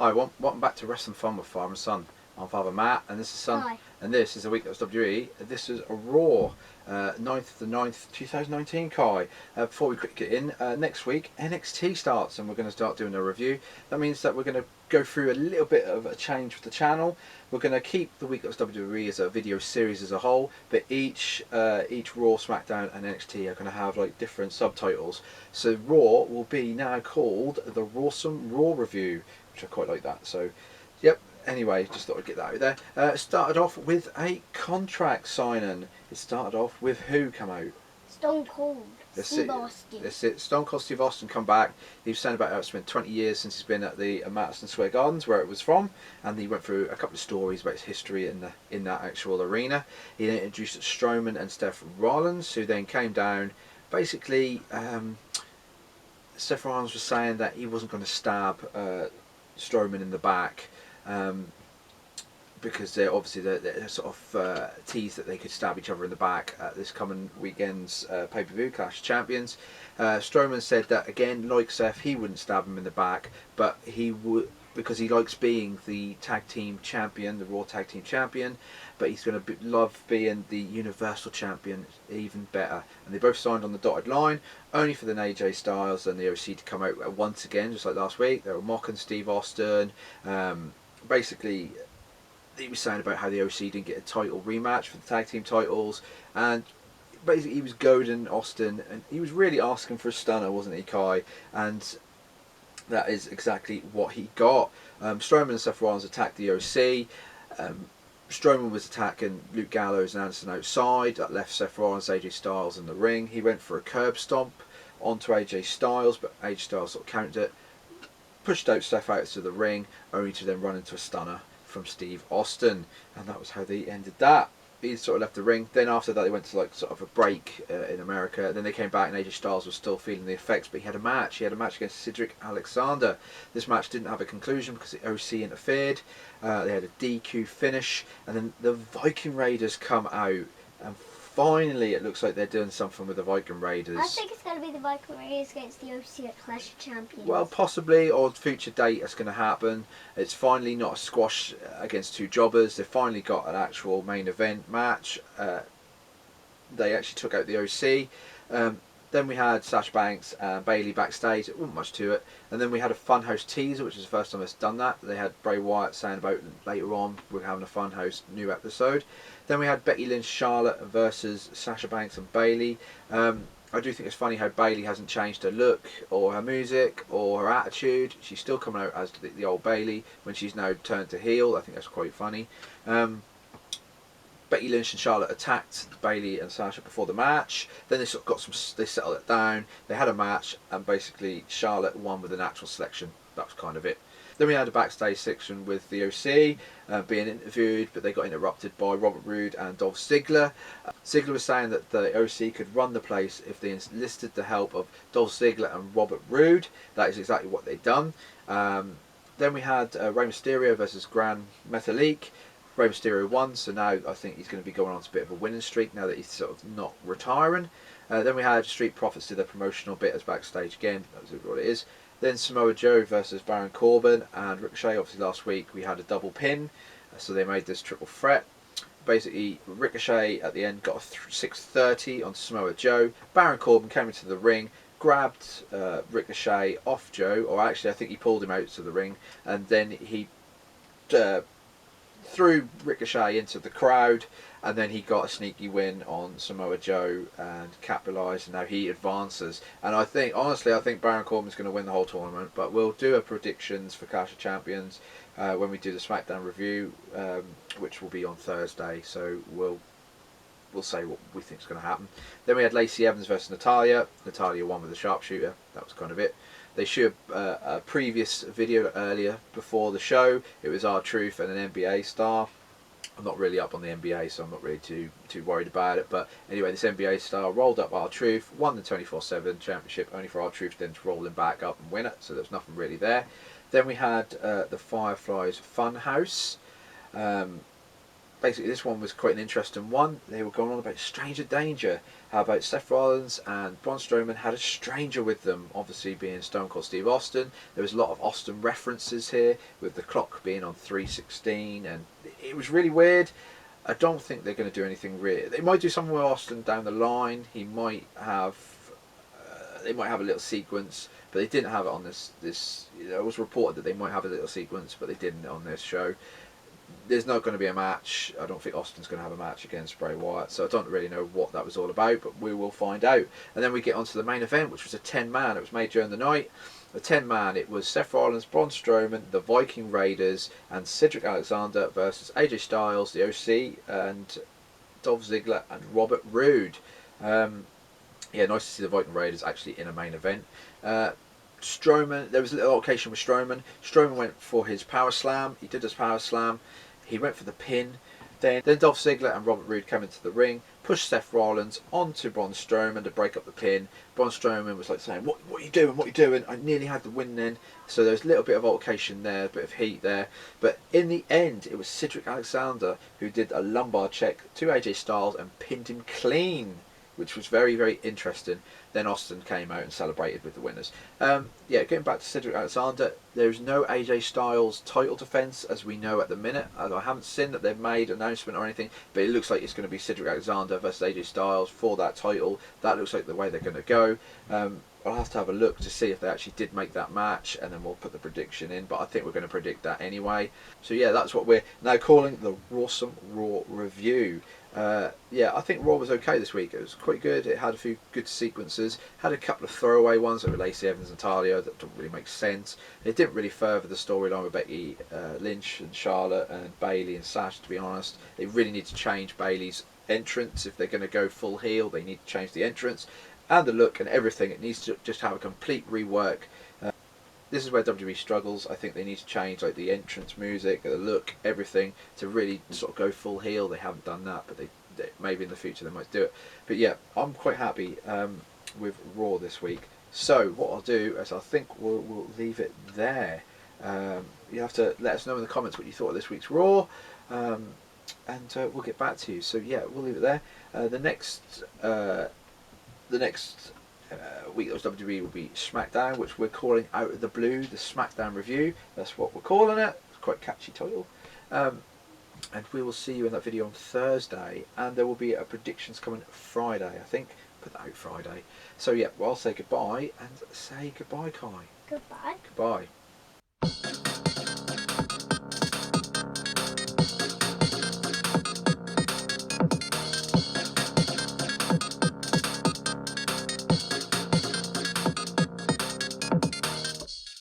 Hi, welcome back to Wrestling Fun with Father and Son. I'm Father Matt, and this is Son, Hi. and this is a week that was WWE. This is a Raw, 9th of the 9th, 2019, Kai. Before we quickly get in, next week NXT starts, and we're going to start doing a review. That means that we're going to go through a little bit of a change with the channel. We're going to keep the week that was WWE as a video series as a whole, but each Raw, SmackDown, and NXT are going to have like different subtitles. So Raw will be now called the Rawsome Raw Review, which I quite like that. So, yep. Anyway, just thought I'd get that out there. It started off with a contract signing. It started off with who come out? Stone Cold Steve Austin. That's it. Stone Cold Steve Austin come back. He was saying about how it's been 20 years since he's been at the Madison Square Gardens, where it was from, and he went through a couple of stories about his history in that actual arena. He then introduced Strowman and Seth Rollins, who then came down. Basically, Seth Rollins was saying that he wasn't going to stab Strowman in the back. Because they're obviously they're sort of teased that they could stab each other in the back at this coming weekend's pay-per-view Clash of Champions. Strowman said that again, like Seth, he wouldn't stab him in the back, but he would because he likes being the tag team champion, the Raw tag team champion. But he's going to love being the Universal champion even better. And they both signed on the dotted line, only for the AJ Styles and the OC to come out once again, just like last week. They were mocking Steve Austin. Basically, he was saying about how the OC didn't get a title rematch for the tag team titles, and basically he was goading Austin, and he was really asking for a stunner, wasn't he, Kai? And that is exactly what he got. Strowman and Seth Rollins attacked the OC. Strowman was attacking Luke Gallows and Anderson outside. That left Seth Rollins, AJ Styles in the ring. He went for a curb stomp onto AJ Styles, but AJ Styles sort of countered it, pushed out Seth out to the ring, only to then run into a stunner from Steve Austin, and that was how they ended that. He sort of left the ring. Then after that, they went to like sort of a break in America. Then they came back, and AJ Styles was still feeling the effects, but he had a match. He had a match against Cedric Alexander. This match didn't have a conclusion because the OC interfered. They had a DQ finish, and then the Viking Raiders come out, and finally it looks like they're doing something with the Viking Raiders. I think it's going to be the Viking Raiders against the OC at Clash of Champions. Well, possibly, or future date that's going to happen. It's finally not a squash against two jobbers. They've finally got an actual main event match. They actually took out the OC. Then we had Sasha Banks and Bayley backstage. There wasn't much to it. And then we had a Funhouse teaser, which is the first time it's done that. They had Bray Wyatt saying about later on we're having a Funhouse new episode. Then we had Becky Lynch, Charlotte versus Sasha Banks and Bayley. I do think it's funny how Bayley hasn't changed her look or her music or her attitude. She's still coming out as the old Bayley when she's now turned to heel. I think that's quite funny. Becky Lynch and Charlotte attacked Bayley and Sasha before the match. Then they sort of got they settled it down. They had a match, and basically Charlotte won with a natural selection. That was kind of it. Then we had a backstage section with the OC being interviewed, but they got interrupted by Robert Roode and Dolph Ziggler. Ziggler was saying that the OC could run the place if they enlisted the help of Dolph Ziggler and Robert Roode. That is exactly what they'd done. Then we had Rey Mysterio versus Gran Metalik. Rey Mysterio won, so now I think he's going to be going on to a bit of a winning streak now that he's sort of not retiring. Then we had Street Profits do their promotional bit as backstage again. That's what it is. Then Samoa Joe versus Baron Corbin and Ricochet. Obviously last week we had a double pin, so they made this triple threat. Basically Ricochet at the end got a 630 on Samoa Joe. Baron Corbin came into the ring, grabbed Ricochet off Joe, or actually I think he pulled him out to the ring, and then he threw Ricochet into the crowd, and then he got a sneaky win on Samoa Joe and capitalised, and now he advances. And I think, honestly, I think Baron Corbin's going to win the whole tournament, but we'll do a predictions for Clash of Champions when we do the SmackDown review, which will be on Thursday, so we'll say what we think is going to happen. Then we had Lacey Evans versus Natalya. Natalya won with a sharpshooter. That was kind of it. They showed a previous video earlier before the show. It was R-Truth and an NBA star. I'm not really up on the NBA, so I'm not really too worried about it. But anyway, this NBA star rolled up R-Truth, won the 24/7 championship, only for R-Truth then to roll him back up and win it. So there's nothing really there. Then we had the Fireflies Funhouse. basically this one was quite an interesting one. They were going on about stranger danger. How about Seth Rollins and Braun Strowman had a stranger with them, obviously being Stone Cold Steve Austin. There was a lot of Austin references here, with the clock being on 3:16, and it was really weird. I don't think they're going to do anything real. They might do something with Austin down the line. He might have, they might have a little sequence, but they didn't have it on this. It was reported that they might have a little sequence, but they didn't on this show. There's not going to be a match. I don't think Austin's going to have a match against Bray Wyatt, so I don't really know what that was all about, but we will find out. And then we get onto the main event, which was a 10-man. It was made during the night. The 10-man, it was Seth Rollins, Braun Strowman, the Viking Raiders, and Cedric Alexander versus AJ Styles, the OC, and Dolph Ziggler and Robert Roode. Yeah, nice to see the Viking Raiders actually in a main event. Strowman, there was a little occasion with Strowman. Strowman went for his power slam. He did his power slam. He went for the pin. Then Dolph Ziggler and Robert Roode came into the ring, pushed Seth Rollins onto Braun Strowman to break up the pin. Braun Strowman was like saying, "What are you doing? What are you doing?" I nearly had the win then. So there was a little bit of altercation there, a bit of heat there. But in the end, it was Cedric Alexander who did a lumbar check to AJ Styles and pinned him clean, which was very, very interesting. Then Austin came out and celebrated with the winners. Yeah, getting back to Cedric Alexander, there's no AJ Styles title defence as we know at the minute. I haven't seen that they've made an announcement or anything, but it looks like it's going to be Cedric Alexander versus AJ Styles for that title. That looks like the way they're going to go. I'll have to have a look to see if they actually did make that match, and then we'll put the prediction in, but I think we're going to predict that anyway. So yeah, that's what we're now calling the Rawsome Raw review. Yeah, I think Raw was okay this week. It was quite good. It had a few good sequences. Had a couple of throwaway ones that were Lacey Evans and Talia that don't really make sense. It didn't really further the storyline with Becky Lynch and Charlotte and Bayley and Sasha, to be honest. They really need to change Bayley's entrance. If they're going to go full heel, they need to change the entrance and the look and everything. It needs to just have a complete rework. This is where WWE struggles. I think they need to change like the entrance music, the look, everything to really sort of go full heel. They haven't done that, but they maybe in the future they might do it. But yeah, I'm quite happy with Raw this week. So what I'll do is I think we'll leave it there. You have to let us know in the comments what you thought of this week's Raw, and we'll get back to you. So yeah, we'll leave it there. The next week that was WWE will be SmackDown, which we're calling Out of the Blue, the SmackDown review. That's what we're calling it. It's quite a catchy title. And we will see you in that video on Thursday, and there will be a predictions coming Friday, I think. Put that out Friday. So yeah, well, I'll say goodbye, and say goodbye, Kai. Goodbye. Goodbye.